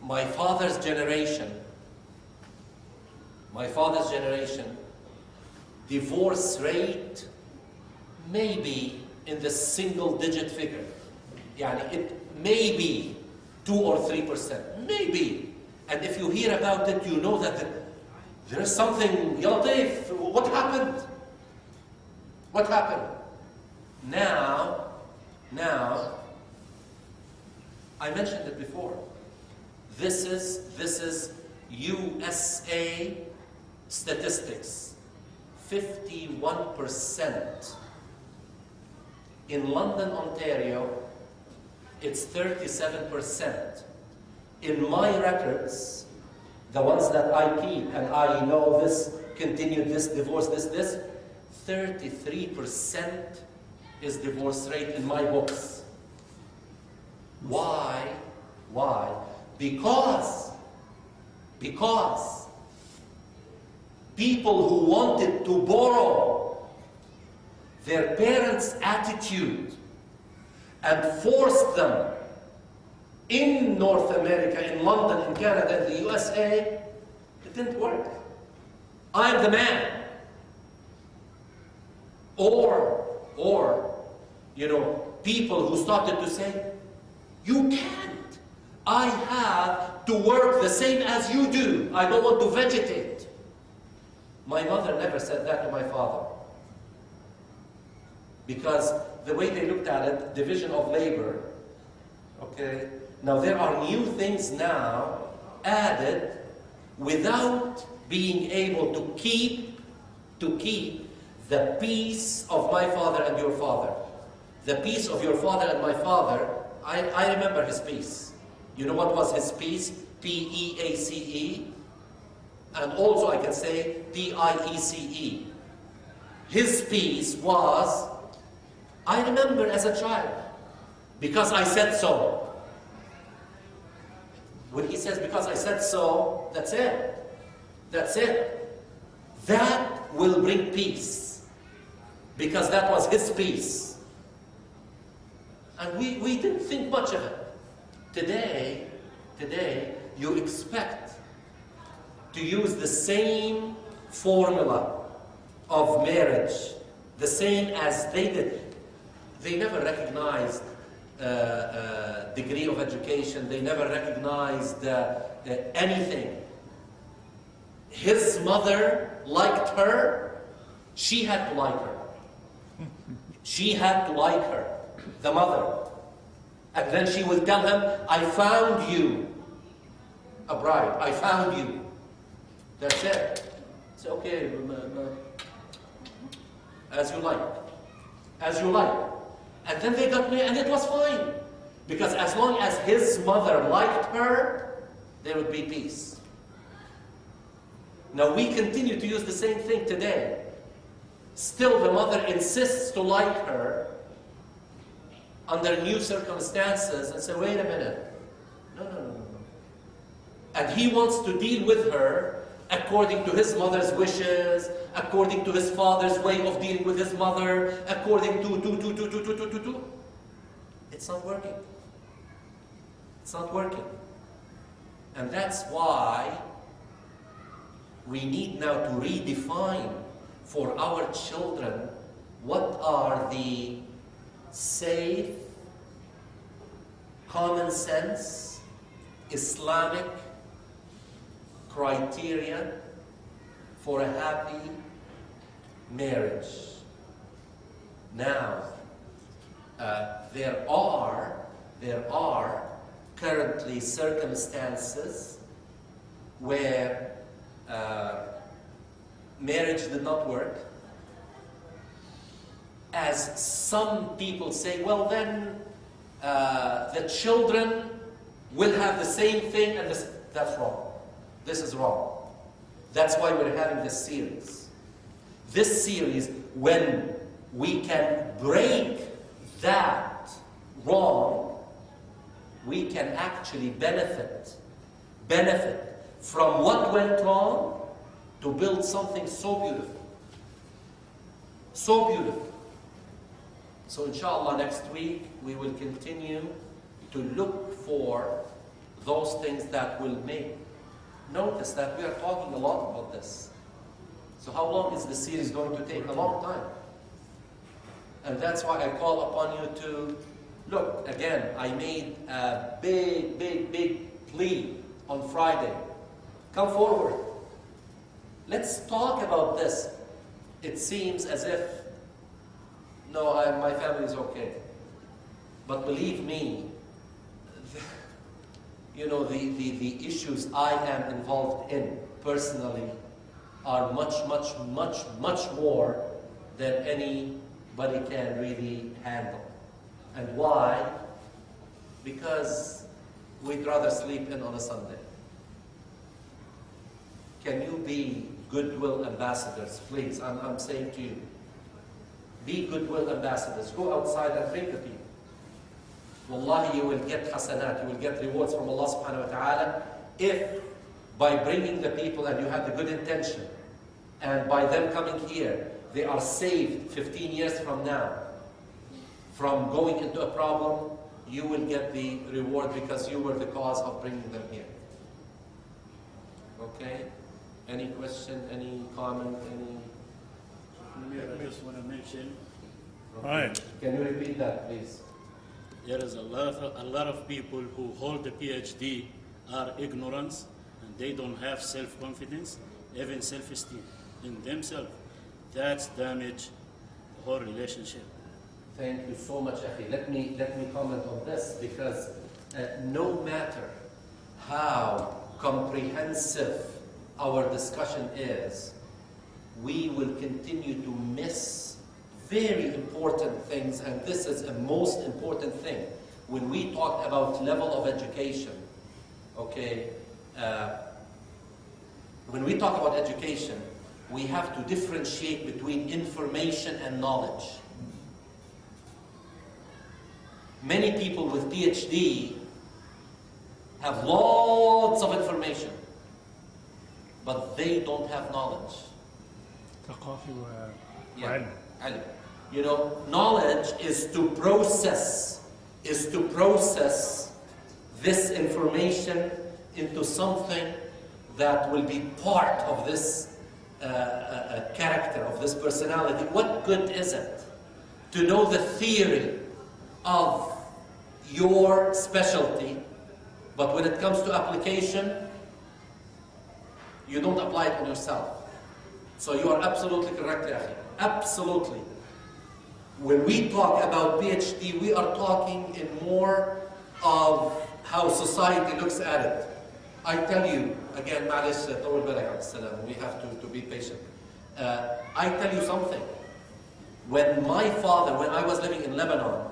my father's generation, divorce rate maybe in the single-digit figure. Yani it may be 2 or 3%, maybe. And if you hear about it, you know that there's something, Ya Latif, what happened? What happened? Now, I mentioned it before. This is USA statistics. 51%. In London, Ontario, it's 37%. In my records, the ones that I keep, and I know this, continued this, divorce, this, 33% is divorce rate in my books. Why? Because people who wanted to borrow their parents' attitude and forced them in North America, in London, in Canada, in the USA, it didn't work. I'm the man. Or, you know, people who started to say, you can't. I have to work the same as you do. I don't want to vegetate. My mother never said that to my father. Because the way they looked at it, division of labor, okay? Now there are new things now added without being able to keep the peace of my father and your father. The peace of your father and my father, I remember his peace. You know what was his peace? P-E-A-C-E. And also I can say P-I-E-C-E. His peace was, I remember as a child, because I said so. When he says, because I said so, that's it. That's it. That will bring peace. Because that was his peace. And we didn't think much of it. Today, you expect to use the same formula of marriage, the same as they did. They never recognized degree of education. They never recognized anything. His mother liked her. She had to like her. She had to like her, the mother. And then she will tell him, I found you a bride. I found you. That's it. It's okay. As you like. As you like. And then they got married, and it was fine. Because as long as his mother liked her, there would be peace. Now we continue to use the same thing today. Still the mother insists to like her under new circumstances and say, wait a minute. No. And he wants to deal with her according to his mother's wishes, according to his father's way of dealing with his mother, according to. It's not working. It's not working. And that's why we need now to redefine for our children what are the safe, common sense, Islamic criteria for a happy marriage. Now, there are currently circumstances where marriage did not work. As some people say, well then, the children will have the same thing, and that's wrong. This is wrong. That's why we're having this series. This series, when we can break that wrong, we can actually benefit from what went wrong to build something so beautiful. So beautiful. So inshallah next week we will continue to look for those things that will make. Notice that we are talking a lot about this. So how long is the series going to take? A long time. And that's why I call upon you to look. Again, I made a big plea on Friday. Come forward. Let's talk about this. It seems as if, no, my family is okay. But believe me, you know, the issues I am involved in personally are much more than anybody can really handle. And why? Because we'd rather sleep in on a Sunday. Can you be goodwill ambassadors, please? I'm saying to you, be goodwill ambassadors. Go outside and bring the people. Wallahi, you will get hasanat, you will get rewards from Allah subhanahu wa ta'ala if by bringing the people and you have the good intention and by them coming here, they are saved 15 years from now from going into a problem, you will get the reward because you were the cause of bringing them here. Okay? Any question, any comment, any? I just want to mention. Okay. Right. Can you repeat that, please? There is a lot of people who hold a PhD are ignorant and they don't have self-confidence, even self-esteem in themselves. That's damage the whole relationship. Thank you so much, Akhi. Let me comment on this because no matter how comprehensive our discussion is, we will continue to miss very important things, and this is a most important thing. When we talk about level of education, okay, when we talk about education, we have to differentiate between information and knowledge. Many people with PhD have lots of information, but they don't have knowledge. Yeah. You know, knowledge is to process this information into something that will be part of this character, of this personality. What good is it to know the theory of your specialty, but when it comes to application, you don't apply it on yourself? So you are absolutely correct, Akhi. Absolutely. When we talk about PhD, we are talking in more of how society looks at it. I tell you, again, معلش طول بالك عبد السلام, we have to be patient. I tell you something. When I was living in Lebanon,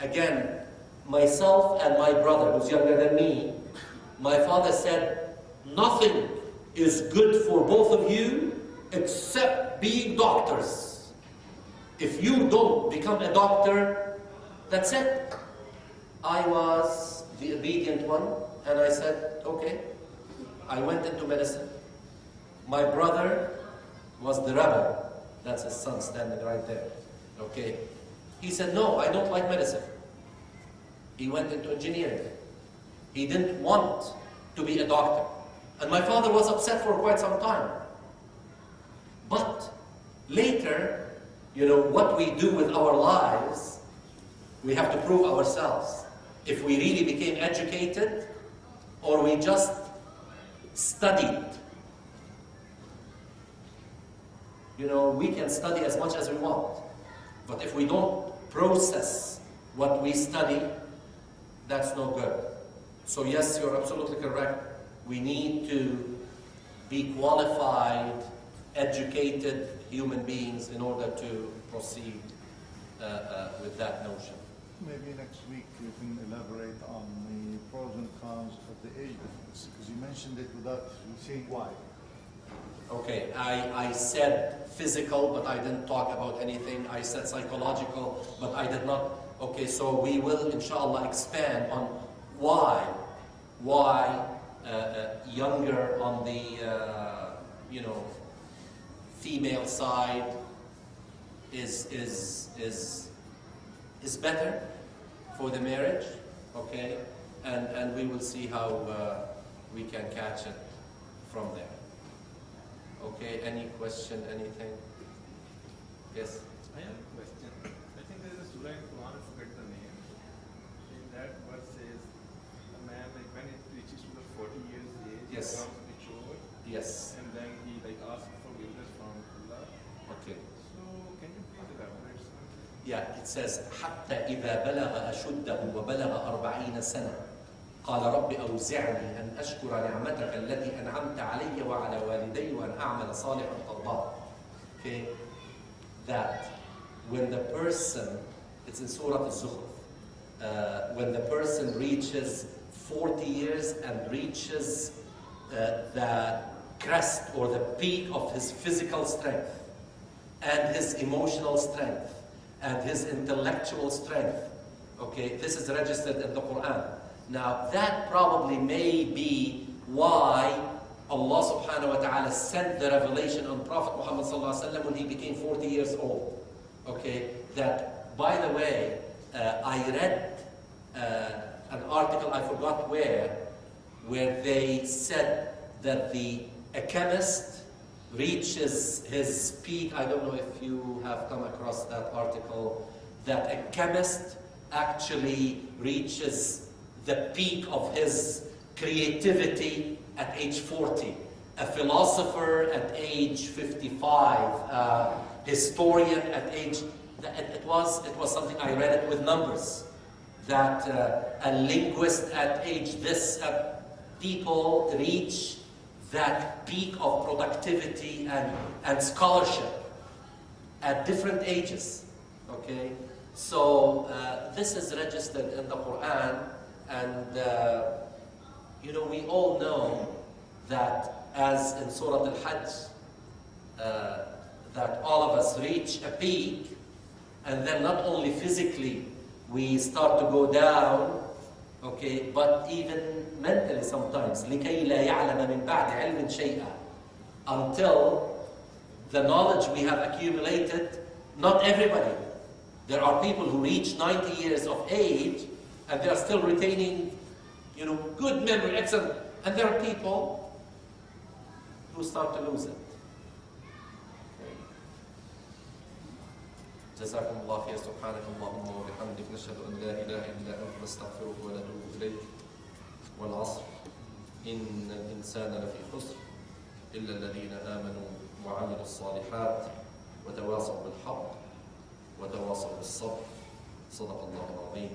again, myself and my brother, who's younger than me, my father said, nothing is good for both of you except being doctors. If you don't become a doctor, that's it. I was the obedient one, and I said, okay. I went into medicine. My brother was the rebel. That's his son standing right there. Okay. He said, no, I don't like medicine. He went into engineering. He didn't want to be a doctor. And my father was upset for quite some time. But later, you know, what we do with our lives, we have to prove ourselves. If we really became educated, or we just studied. You know, we can study as much as we want. But if we don't process what we study, that's no good. So yes, you're absolutely correct. We need to be qualified, educated human beings in order to proceed with that notion. Maybe next week you can elaborate on the pros and cons of the age difference, because you mentioned it without saying why. Okay, I said physical, but I didn't talk about anything. I said psychological, but I did not. Okay, so we will, inshallah, expand on why younger on the, you know, female side is better for the marriage, okay? and we will see how we can catch it from there. Okay, any question, anything? Yes? I have a question. I think there is a surah in Quran, I forget the name. In that verse says, a man, like when it reaches to the 40 years age, Yes. he becomes mature, Yes. and then he like asks forgiveness from Allah. Okay. So can you please elaborate something? Yeah, it says حتى إذا بلغ أشده وبلغ 40 سنة قال رب أوزعني أن أشكر نعمتك التي أنعمت علي وعلى والدي وأن أعمل صالحا ترضاه. Okay, that when the person, it's in Surah Al-Zukhruf, when the person reaches 40 years and reaches the crest or the peak of his physical strength and his emotional strength and his intellectual strength. Okay, this is registered in the Quran. Now that probably may be why Allah subhanahu wa ta'ala sent the revelation on Prophet Muhammad sallallahu alaihi wasallam when he became 40 years old. Okay, that by the way, I read an article, I forgot where they said that a chemist reaches his peak. I don't know if you have come across that article, that a chemist actually reaches the peak of his creativity at age 40, a philosopher at age 55, a historian at age, it was something, I read it with numbers, that a linguist at age this, people reach that peak of productivity and scholarship at different ages, okay? So this is registered in the Quran, and you know, we all know that as in Surah Al-Hajj, that all of us reach a peak, and then not only physically we start to go down, okay, but even mentally sometimes, لِكَيْ لَا يَعْلَمَ مِنْ بَعْدِ عِلْمٍ شَيْئًا, until the knowledge we have accumulated, not everybody. There are people who reach 90 years of age and they are still retaining, you know, good memory, excellent. And there are people who start to lose it. جزاكم الله خير. سبحانك اللهم وبحمدك نشهد أن لا إله إلا أنت نستغفرك ونتوب إليك. والعصر إن الإنسان لفي خسر إلا الذين آمنوا وعملوا الصالحات وتواصوا بالحق وتواصوا بالصبر. صدق الله العظيم.